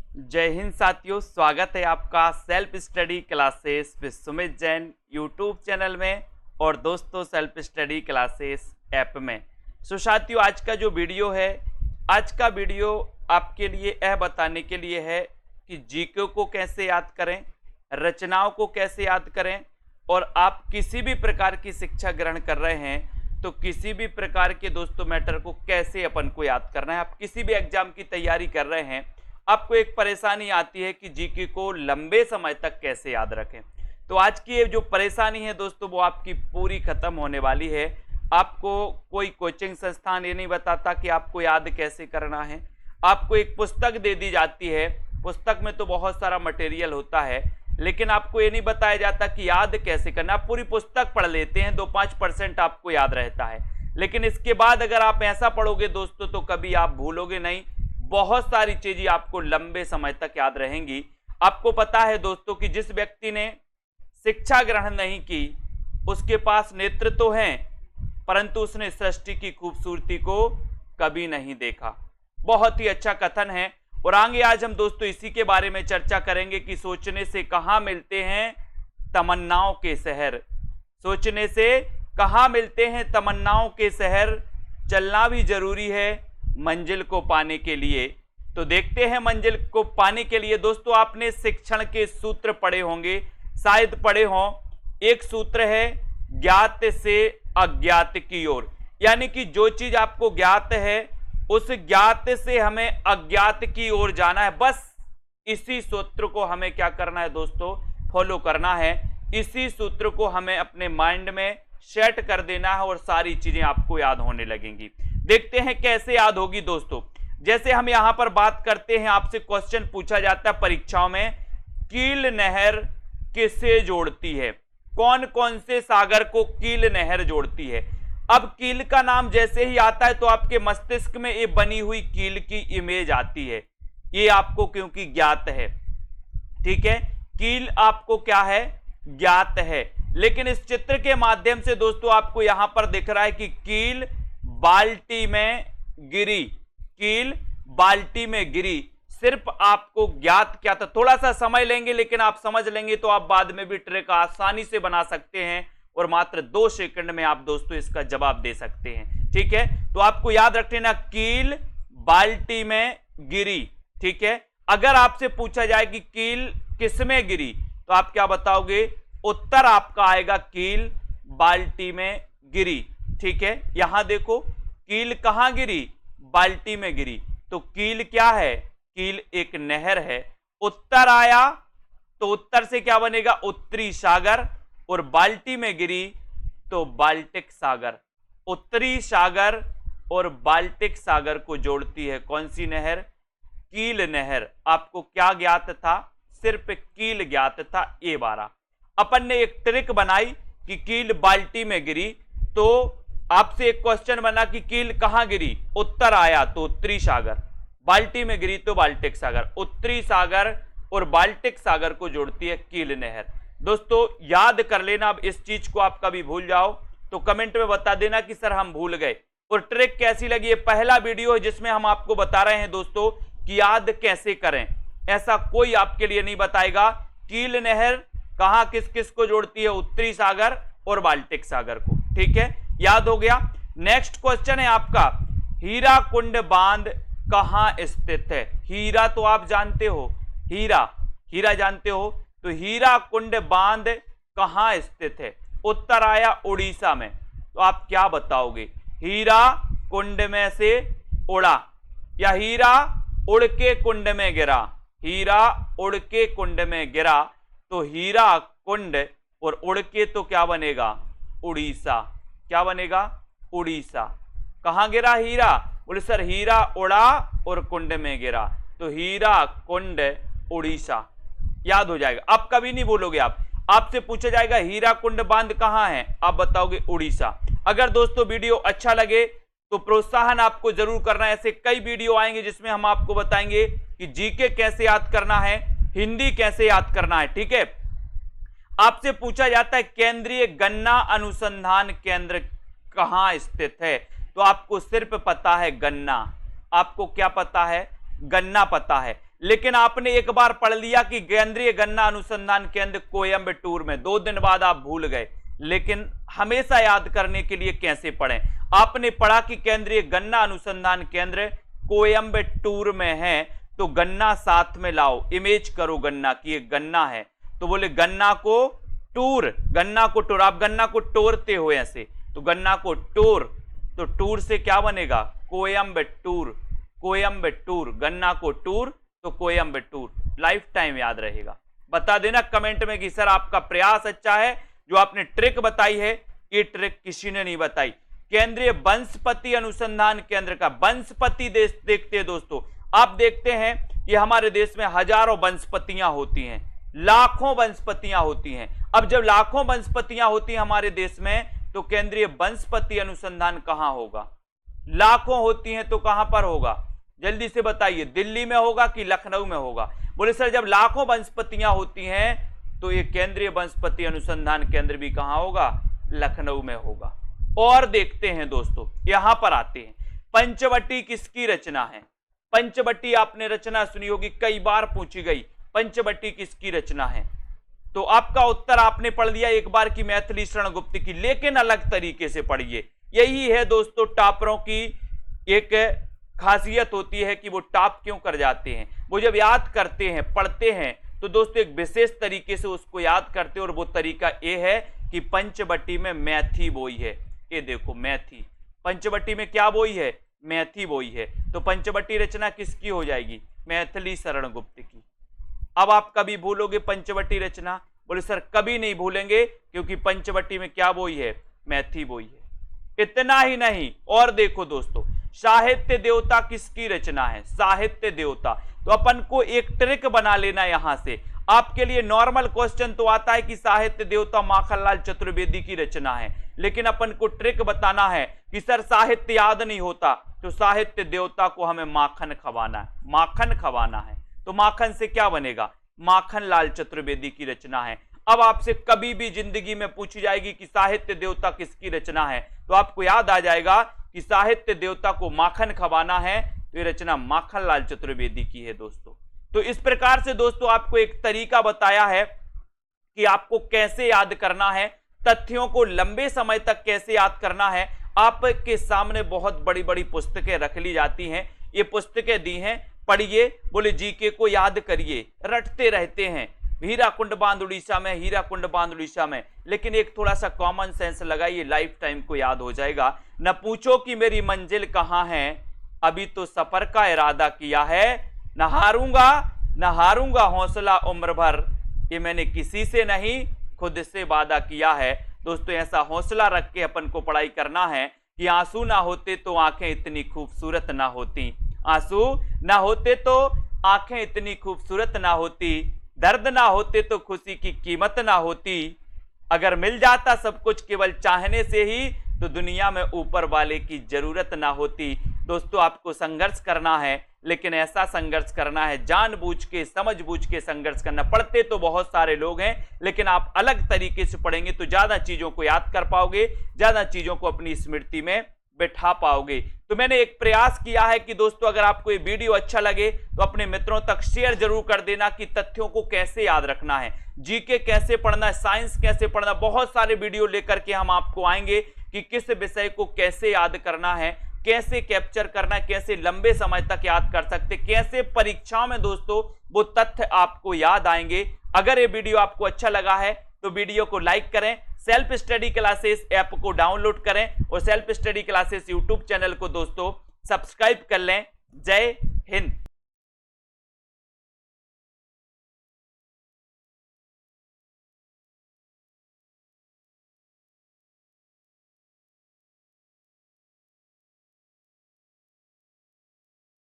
जय हिंद साथियों, स्वागत है आपका self study classes with Sumit Jain YouTube channel में और दोस्तों सेल्फ स्टडी क्लासेस ऐप में। साथियों, आज का जो वीडियो है, आज का वीडियो आपके लिए यह बताने के लिए है कि जीके को कैसे याद करें, रचनाओं को कैसे याद करें और आप किसी भी प्रकार की शिक्षा ग्रहण कर रहे हैं तो किसी भी प्रकार के दोस्तों मैटर को कैसे अपन को याद करना है। आप किसी भी एग्जाम की तैयारी कर रहे हैं, आपको एक परेशानी आती है कि जीके को लंबे समय तक कैसे याद रखें। तो आज की ये जो परेशानी है दोस्तों, वो आपकी पूरी खत्म होने वाली है। आपको कोई कोचिंग संस्थान ये नहीं बताता कि आपको याद कैसे करना है। आपको एक पुस्तक दे दी जाती है, पुस्तक में तो बहुत सारा मटेरियल होता है, लेकिन आपको ये नहीं बताया जाता कि याद कैसे करना। आप पूरी पुस्तक पढ़ लेते हैं, 2-5% आपको याद रहता है, लेकिन इसके बाद अगर आप ऐसा पढ़ोगे दोस्तों तो कभी आप भूलोगे नहीं। बहुत सारी चीजें आपको लंबे समय तक याद रहेंगी। आपको पता है दोस्तों कि जिस व्यक्ति ने शिक्षा ग्रहण नहीं की उसके पास नेत्र तो हैं, परंतु उसने सृष्टि की खूबसूरती को कभी नहीं देखा। बहुत ही अच्छा कथन है और आगे आज हम दोस्तों इसी के बारे में चर्चा करेंगे कि सोचने से कहां मिलते हैं तमन्नाओं के शहर। सोचने से कहां मिलते हैं तमन्नाओं के शहर, चलना भी जरूरी है मंजिल को पाने के लिए। तो देखते हैं मंजिल को पाने के लिए दोस्तों आपने शिक्षण के सूत्र पढ़े होंगे, शायद पढ़े हों। एक सूत्र है ज्ञात से अज्ञात की ओर, यानी कि जो चीज आपको ज्ञात है उस ज्ञात से हमें अज्ञात की ओर जाना है। बस इसी सूत्र को हमें क्या करना है दोस्तों, फॉलो करना है। इसी सूत्र को हमें अपने माइंड में सेट कर देना है और सारी चीजें आपको याद होने लगेंगी। देखते हैं कैसे याद होगी दोस्तों। जैसे हम यहां पर बात करते हैं, आपसे क्वेश्चन पूछा जाता है परीक्षाओं में, कील नहर किसे जोड़ती है? कौन कौन से सागर को कील नहर जोड़ती है? अब कील का नाम जैसे ही आता है तो आपके मस्तिष्क में ये बनी हुई कील की इमेज आती है। ये आपको क्योंकि ज्ञात है, ठीक है, कील आपको क्या है, ज्ञात है। लेकिन इस चित्र के माध्यम से दोस्तों आपको यहां पर दिख रहा है कि कील बाल्टी में गिरी, कील बाल्टी में गिरी। सिर्फ आपको ज्ञात क्या था, थोड़ा सा समय लेंगे लेकिन आप समझ लेंगे तो आप बाद में भी ट्रिक आसानी से बना सकते हैं और मात्र 2 सेकंड में आप दोस्तों इसका जवाब दे सकते हैं। ठीक है, तो आपको याद रखना कील बाल्टी में गिरी। ठीक है, अगर आपसे पूछा जाए कि कील किसमें गिरी तो आप क्या बताओगे? उत्तर आपका आएगा कील बाल्टी में गिरी। ठीक है, यहां देखो कील कहां गिरी, बाल्टी में गिरी। तो कील क्या है, कील एक नहर है। उत्तर आया तो उत्तर से क्या बनेगा, उत्तरी सागर, और बाल्टी में गिरी तो बाल्टिक सागर। उत्तरी सागर और बाल्टिक सागर को जोड़ती है कौन सी नहर, कील नहर। आपको क्या ज्ञात था, सिर्फ कील ज्ञात था। ए 12 अपन ने एक ट्रिक बनाई कि कील बाल्टी में गिरी, तो आपसे एक क्वेश्चन बना कि कील कहां गिरी, उत्तर आया तो उत्तरी सागर, बाल्टी में गिरी तो बाल्टिक सागर। उत्तरी सागर और बाल्टिक सागर को जोड़ती है कील नहर। दोस्तों याद कर लेना। अब इस चीज को आप कभी भूल जाओ तो कमेंट में बता देना कि सर हम भूल गए। और ट्रिक कैसी लगी, ये पहला वीडियो है जिसमें हम आपको बता रहे हैं दोस्तों कि याद कैसे करें। ऐसा कोई आपके लिए नहीं बताएगा। कील नहर कहां किस किस को जोड़ती है, उत्तरी सागर और बाल्टिक सागर को। ठीक है, याद हो गया। नेक्स्ट क्वेश्चन है आपका, हीरा कुंड बांध कहां स्थित है? हीरा तो आप जानते हो, हीरा, हीरा जानते हो, तो हीरा कुंड बांध कहां स्थित है? उत्तर आया उड़ीसा में। तो आप क्या बताओगे, हीरा कुंड में से उड़ा या हीरा उड़ के कुंड में गिरा? हीरा उड़ के कुंड में गिरा तो हीरा कुंड, और उड़ के तो क्या बनेगा, उड़ीसा। क्या बनेगा, उड़ीसा। कहां गिरा हीरा? बोले सर हीरा उड़ा और कुंड में गिरा, तो हीरा कुंड उड़ीसा। याद हो जाएगा, आप कभी नहीं बोलोगे। आपसे पूछा जाएगा हीरा कुंड बांध कहां है, आप बताओगे उड़ीसा। अगर दोस्तों वीडियो अच्छा लगे तो प्रोत्साहन आपको जरूर करना है। ऐसे कई वीडियो आएंगे जिसमें हम आपको बताएंगे कि जीके कैसे याद करना है, हिंदी कैसे याद करना है। ठीक है, आपसे पूछा जाता है केंद्रीय गन्ना अनुसंधान केंद्र कहां स्थित है, तो आपको सिर्फ पता है गन्ना। आपको क्या पता है, गन्ना पता है। लेकिन आपने एक बार पढ़ लिया कि केंद्रीय गन्ना अनुसंधान केंद्र कोयंबटूर में, 2 दिन बाद आप भूल गए। लेकिन हमेशा याद करने के लिए कैसे पढ़ें? आपने पढ़ा कि केंद्रीय गन्ना अनुसंधान केंद्र कोयंबटूर में है, तो गन्ना साथ में लाओ, इमेज करो गन्ना की, एक गन्ना है, तो बोले गन्ना को टूर, गन्ना को टूर, आप गन्ना को टोरते हो ऐसे, तो गन्ना को टूर, तो टूर से क्या बनेगा? कोयंबटूर, कोयंबटूर, गन्ना को टूर तो कोयंबटूर। लाइफ टाइम याद रहेगा। बता देना कमेंट में कि सर आपका प्रयास अच्छा है, जो आपने ट्रिक बताई है ये ट्रिक किसी ने नहीं बताई। केंद्रीय वनस्पति अनुसंधान केंद्र का वनस्पति देश देखते हैं दोस्तों, आप देखते हैं कि हमारे देश में हजारों वनस्पतियां होती हैं, लाखों वनस्पतियां होती हैं। अब जब लाखों वनस्पतियां होती हैं हमारे देश में, तो केंद्रीय वनस्पति अनुसंधान कहां होगा? लाखों होती हैं तो कहां पर होगा? जल्दी से बताइए, दिल्ली में होगा कि लखनऊ में होगा? बोले सर जब लाखों वनस्पतियां होती हैं तो ये केंद्रीय वनस्पति अनुसंधान केंद्र भी कहां होगा? लखनऊ में होगा। और देखते हैं दोस्तों, यहां पर आते हैं, पंचवटी किसकी रचना है? पंचवटी आपने रचना सुनी होगी, कई बार पूछी गई, पंचवटी किसकी रचना है? तो आपका उत्तर आपने पढ़ लिया एक बार की मैथिली शरण गुप्त की, लेकिन अलग तरीके से पढ़िए। यही है दोस्तों टॉपरों की एक खासियत होती है कि वो टॉप क्यों कर जाते हैं। वो जब याद करते हैं, पढ़ते हैं, तो दोस्तों एक विशेष तरीके से उसको याद करते हैं, और वो तरीका ये है कि पंचवटी में मैथी बोई है। ये देखो मैथी, पंचवटी में क्या बोई है? मैथी बोई है। तो पंचवटी रचना किसकी हो जाएगी? मैथिली शरण गुप्त की। अब आप कभी भूलोगे पंचवटी रचना? बोले सर कभी नहीं भूलेंगे, क्योंकि पंचवटी में क्या बोई है? मैथी बोई है। इतना ही नहीं, और देखो दोस्तों, साहित्य देवता किसकी रचना है? साहित्य देवता। तो अपन को एक ट्रिक बना लेना यहां से। आपके लिए नॉर्मल क्वेश्चन तो आता है कि साहित्य देवता माखनलाल चतुर्वेदी की रचना है, लेकिन अपन को ट्रिक बताना है कि सर साहित्य याद नहीं होता, तो साहित्य देवता को हमें माखन खवाना है, माखन खवाना है। तो माखन से क्या बनेगा? माखनलाल चतुर्वेदी की रचना है। अब आपसे कभी भी जिंदगी में पूछी जाएगी कि साहित्य देवता किसकी रचना है, तो आपको याद आ जाएगा कि साहित्य देवता को माखन खवाना है, तो ये रचना माखनलाल चतुर्वेदी की है दोस्तों। तो इस प्रकार से दोस्तों आपको एक तरीका बताया है कि आपको कैसे याद करना है, तथ्यों को लंबे समय तक कैसे याद करना है। आपके सामने बहुत बड़ी बड़ी पुस्तकें रख ली जाती हैं, ये पुस्तकें दी हैं, पढ़िए, बोले जीके को याद करिए, रटते रहते हैं, हीराकुंड बांध उड़ीसा में, हीराकुंड बांध उड़ीसा में, लेकिन एक थोड़ा सा कॉमन सेंस लगाइए, लाइफ टाइम को याद हो जाएगा। न पूछो कि मेरी मंजिल कहां है, अभी तो सफर का इरादा किया है, न हारूंगा हौसला उम्र भर, ये मैंने किसी से नहीं खुद से वादा किया है। दोस्तों ऐसा हौसला रख के अपन को पढ़ाई करना है कि आंसू ना होते तो आंखें इतनी खूबसूरत ना होती, आंसू ना होते तो आंखें इतनी खूबसूरत ना होती, दर्द ना होते तो खुशी की कीमत ना होती, अगर मिल जाता सब कुछ केवल चाहने से ही, तो दुनिया में ऊपर वाले की जरूरत ना होती। दोस्तों आपको संघर्ष करना है, लेकिन ऐसा संघर्ष करना है जानबूझ के, समझबूझ के संघर्ष करना। पढ़ते तो बहुत सारे लोग हैं, लेकिन आप अलग तरीके से पढ़ेंगे तो ज्यादा चीजों को याद कर पाओगे, ज्यादा चीजों को अपनी स्मृति में बैठा पाओगे। तो मैंने एक प्रयास किया है कि दोस्तों अगर आपको ये वीडियो अच्छा लगे तो अपने मित्रों तक शेयर जरूर कर देना कि तथ्यों को कैसे याद रखना है, जीके कैसे पढ़ना है, साइंस कैसे पढ़ना। बहुत सारे वीडियो लेकर के हम आपको आएंगे कि किस विषय को कैसे याद करना है, कैसे कैप्चर करना है, कैसे लंबे समय तक याद कर सकते, कैसे परीक्षाओं में दोस्तों वो तथ्य आपको याद आएंगे। अगर ये वीडियो आपको अच्छा लगा है तो वीडियो को लाइक करें, सेल्फ स्टडी क्लासेस ऐप को डाउनलोड करें और self study classes YouTube channel को दोस्तों सब्सक्राइब कर लें। जय हिंद।